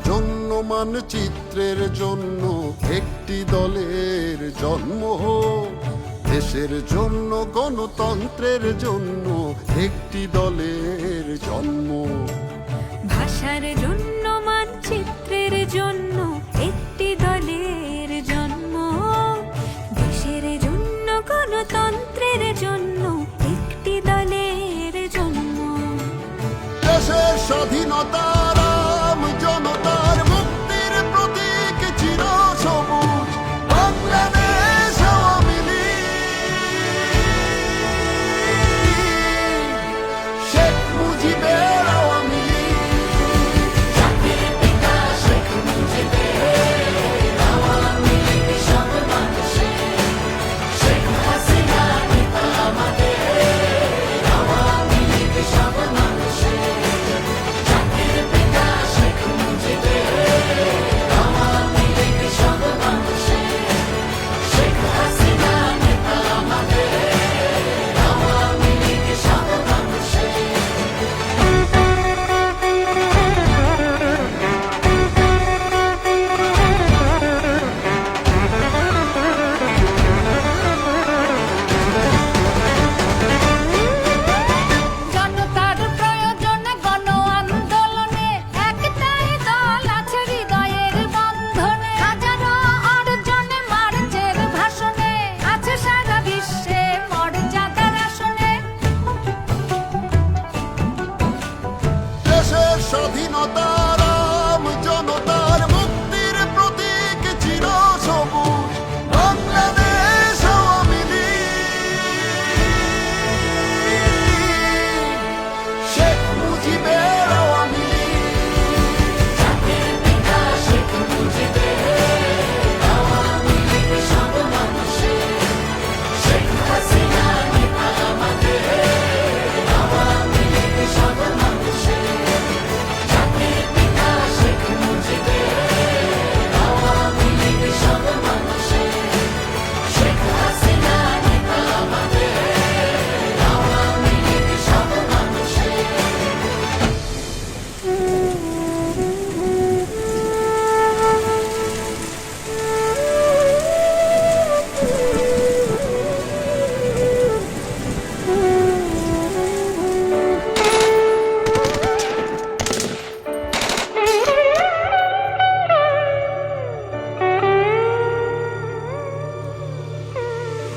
জন্য মানচিত্রের জন্য একটি দলের জন্ম হোক, দেশের জন্য গণতন্ত্রের জন্য একটি দলের জন্ম। ভাষার জন্য মানচিত্রের জন্য একটি দলের জন্ম, দেশের জন্য গণতন্ত্রের জন্য একটি দলের জন্ম। দেশের স্বাধীনতার আম জনতার মুক্তির প্রতীক চির সবুজ বাংলাদেশ আওয়ামী লীগ, শেখ মুজিবের আওয়ামী লীগ, জাতির পিতা শেখ মুজিবের আওয়ামী লীগ সব মানুষের, শেখ হাসিনা নেতা আমাদের আওয়ামী লীগ সব মানুষের, জাতির পিতা শেখ মুজিবের আওয়ামী লীগ সব মানুষের, শেখ হাসিনা নেতা আমাদের আওয়ামী লীগ সব মানুষের। জনতার প্রয়োজনে গণ আন্দোলনে একটাই দল আছে হৃদয়ের বন্ধনে, হাজারো অর্জনে মার্চের ভাষণে আছে সারা বিশ্বে মর্যাদার আসনে। দেশের স্বাধীনতার আম জনতার মুক্তির প্রতীক চির সবুজ বাংলাদেশ আওয়ামী লীগ, শেখ মুজিবের আওয়ামী লীগ, জাতির পিতা শেখ মুজিবের আওয়ামী লীগ সব মানুষের, শেখ হাসিনা নেতা আমাদের আওয়ামী লীগ সব মানুষের, জাতির পিতা শেখ মুজিবের আওয়ামী লীগ সব মানুষের, শেখ হাসিনা নেতা আমাদের আওয়ামী লীগ সব মানুষের।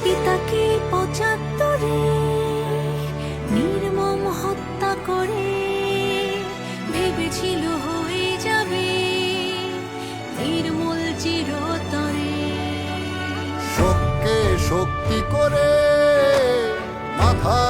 পিতাকে ৭৫-এ নির্মম হত্যা করে ভেবেছিল হয়ে যাবে নির্মূল চিরতরে। শোককে শক্তি করে মাথা